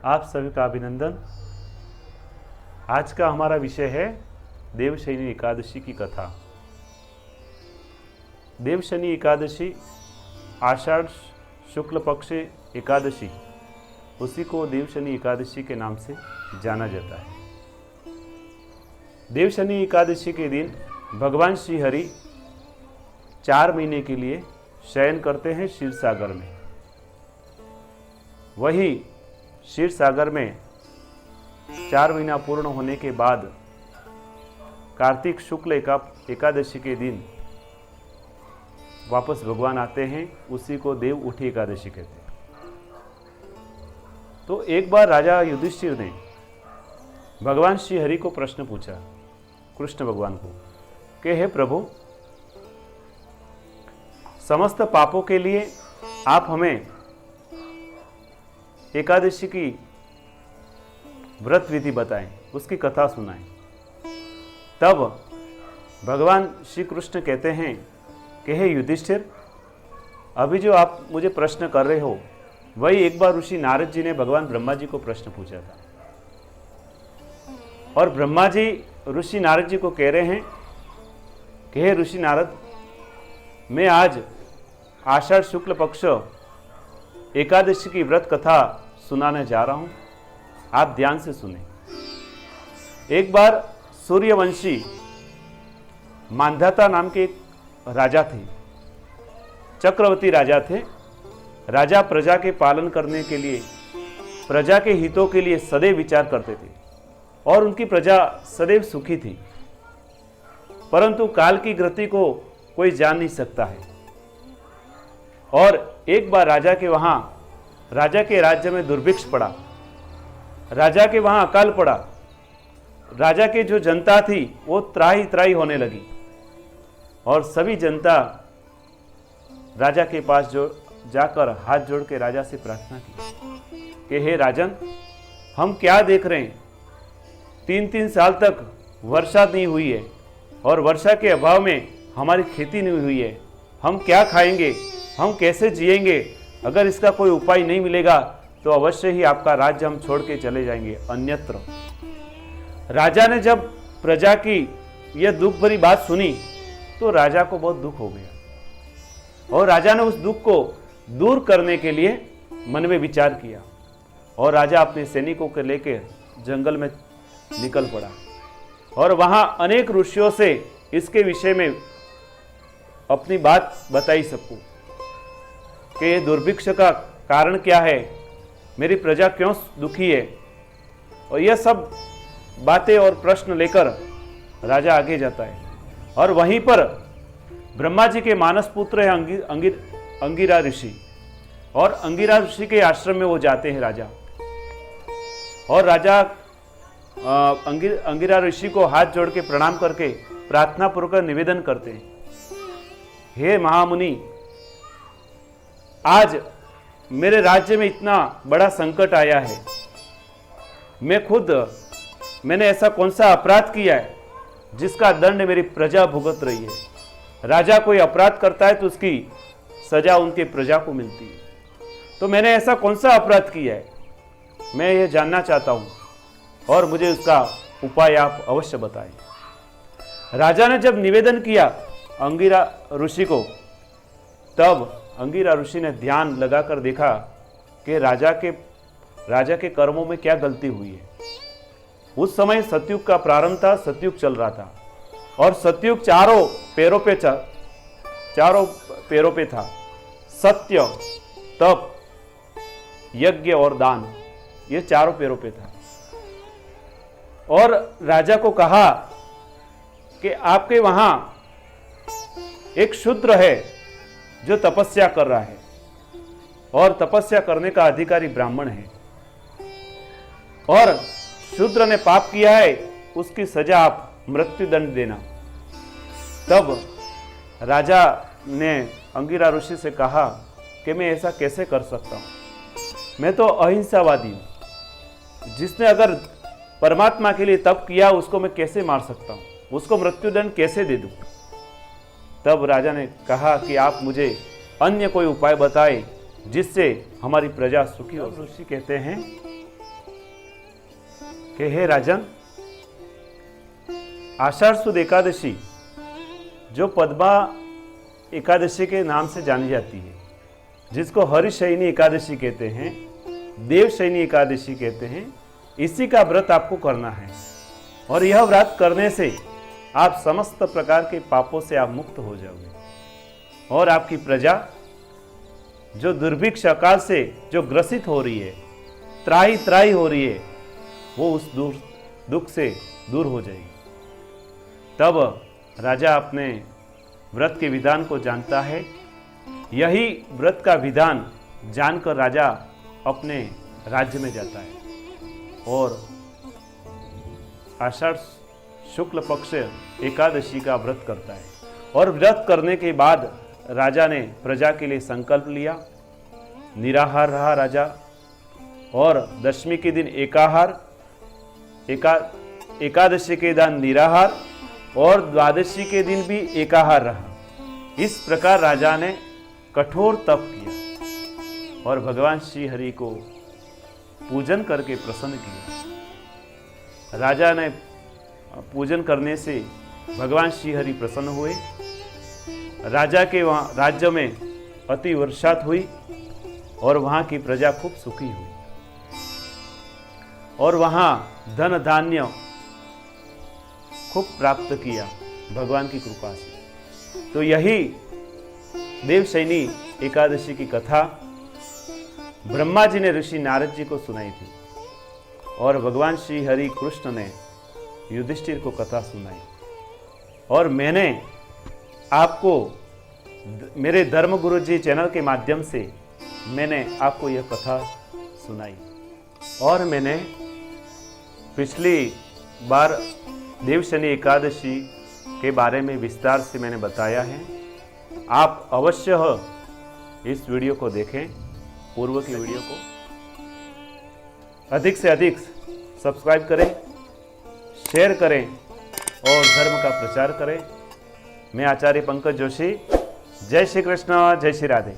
आप सभी का अभिनंदन। आज का हमारा विषय है देवशयनी एकादशी की कथा। देवशयनी एकादशी आषाढ़ शुक्ल पक्ष एकादशी, उसी को देवशयनी एकादशी के नाम से जाना जाता है। देवशयनी एकादशी के दिन भगवान श्री हरि 4 महीने के लिए शयन करते हैं क्षीर सागर में। वही क्षीर सागर में 4 महीना पूर्ण होने के बाद कार्तिक शुक्ल एकादशी के दिन वापस भगवान आते हैं, उसी को देव उठी एकादशी कहते हैं। तो एक बार राजा युधिष्ठिर ने भगवान श्री हरि को प्रश्न पूछा, कृष्ण भगवान को, कि हे प्रभु, समस्त पापों के लिए आप हमें एकादशी की व्रत विधि बताएं, उसकी कथा सुनाएं। तब भगवान श्री कृष्ण कहते हैं कि हे युधिष्ठिर, अभी जो आप मुझे प्रश्न कर रहे हो, वही एक बार ऋषि नारद जी ने भगवान ब्रह्मा जी को प्रश्न पूछा था। और ब्रह्मा जी ऋषि नारद जी को कह रहे हैं कि हे ऋषि नारद, मैं आज आषाढ़ शुक्ल पक्ष एकादशी की व्रत कथा सुनाने जा रहा हूं, आप ध्यान से सुने। एक बार सूर्यवंशी मांधाता नाम के एक राजा थे, चक्रवर्ती राजा थे। राजा प्रजा के पालन करने के लिए, प्रजा के हितों के लिए सदैव विचार करते थे और उनकी प्रजा सदैव सुखी थी। परंतु काल की गति को कोई जान नहीं सकता है। और एक बार राजा के राज्य में दुर्भिक्ष पड़ा, राजा के वहां अकाल पड़ा। राजा की जो जनता थी वो त्राही त्राही होने लगी और सभी जनता राजा के पास जो जाकर हाथ जोड़ के राजा से प्रार्थना की कि हे राजन, हम क्या देख रहे हैं, 3-3 साल तक वर्षा नहीं हुई है और वर्षा के अभाव में हमारी खेती नहीं हुई है। हम क्या खाएंगे, हम कैसे जिएंगे? अगर इसका कोई उपाय नहीं मिलेगा तो अवश्य ही आपका राज्य हम छोड़ के चले जाएंगे अन्यत्र। राजा ने जब प्रजा की यह दुख भरी बात सुनी तो राजा को बहुत दुख हो गया और राजा ने उस दुख को दूर करने के लिए मन में विचार किया और राजा अपने सैनिकों को लेकर जंगल में निकल पड़ा और वहां अनेक ऋषियों से इसके विषय में अपनी बात बताई सबको कि ये दुर्भिक्ष का कारण क्या है, मेरी प्रजा क्यों दुखी है। और यह सब बातें और प्रश्न लेकर राजा आगे जाता है और वहीं पर ब्रह्मा जी के मानस पुत्र है अंगिरा ऋषि, और अंगिरा ऋषि के आश्रम में वो जाते हैं राजा। और राजा अंगिरा ऋषि को हाथ जोड़ के प्रणाम करके प्रार्थना पूर्वक निवेदन करते हैं, हे महामुनि, आज मेरे राज्य में इतना बड़ा संकट आया है। मैंने ऐसा कौन सा अपराध किया है जिसका दंड मेरी प्रजा भुगत रही है। राजा कोई अपराध करता है तो उसकी सजा उनके प्रजा को मिलती है। तो मैंने ऐसा कौन सा अपराध किया है, मैं ये जानना चाहता हूं और मुझे उसका उपाय आप अवश्य बताएं। राजा ने जब निवेदन किया अंगिरा ऋषि को, तब अंगिरा ऋषि ने ध्यान लगाकर देखा कि राजा के कर्मों में क्या गलती हुई है। उस समय सतयुग का प्रारंभ था, सतयुग चल रहा था और सतयुग चारों पैरों पे था। सत्य, तप, यज्ञ और दान, ये चारों पैरों पे था। और राजा को कहा कि आपके वहां एक शूद्र है जो तपस्या कर रहा है और तपस्या करने का अधिकारी ब्राह्मण है, और शूद्र ने पाप किया है, उसकी सजा आप मृत्यु दंड देना। तब राजा ने अंगिरा ऋषि से कहा कि मैं ऐसा कैसे कर सकता हूं, मैं तो अहिंसावादी हूं। जिसने अगर परमात्मा के लिए तप किया उसको मैं कैसे मार सकता हूं, उसको मृत्युदंड कैसे दे दूं। तब राजा ने कहा कि आप मुझे अन्य कोई उपाय बताएं जिससे हमारी प्रजा सुखी हो। ऋषि कहते हैं कि हे राजन, आषाढ़ सुद एकादशी जो पद्मा एकादशी के नाम से जानी जाती है, जिसको हरिशयनी एकादशी कहते हैं, देवशयनी एकादशी कहते हैं, इसी का व्रत आपको करना है। और यह व्रत करने से आप समस्त प्रकार के पापों से आप मुक्त हो जाओगे और आपकी प्रजा जो दुर्भिक्ष अकाल से जो ग्रसित हो रही है, त्राही त्राही हो रही है, वो उस दुख से दूर हो जाएगी। तब राजा अपने व्रत के विधान को जानता है। यही व्रत का विधान जानकर राजा अपने राज्य में जाता है और आषाढ़ शुक्ल पक्ष एकादशी का व्रत करता है। और व्रत करने के बाद राजा ने प्रजा के लिए संकल्प लिया, निराहार रहा राजा, और दशमी के दिन एकाहार, एकादशी के दिन निराहार और द्वादशी के दिन भी एकाहार रहा। इस प्रकार राजा ने कठोर तप किया और भगवान श्री हरि को पूजन करके प्रसन्न किया। राजा ने पूजन करने से भगवान श्री हरि प्रसन्न हुए। राजा के वहाँ राज्य में अति वर्षात हुई और वहाँ की प्रजा खूब सुखी हुई और वहाँ धन धान्य खूब प्राप्त किया भगवान की कृपा से। तो यही देवशयनी एकादशी की कथा ब्रह्मा जी ने ऋषि नारद जी को सुनाई थी और भगवान श्री हरि कृष्ण ने युधिष्ठिर को कथा सुनाई। और मैंने आपको मेरे धर्म गुरु जी चैनल के माध्यम से मैंने आपको यह कथा सुनाई। और मैंने पिछली बार देवशयनी एकादशी के बारे में विस्तार से मैंने बताया है। आप अवश्य इस वीडियो को देखें, पूर्व की वीडियो को। अधिक से अधिक सब्सक्राइब करें, शेयर करें और धर्म का प्रचार करें। मैं आचार्य पंकज जोशी। जय श्री कृष्ण, जय श्री राधे।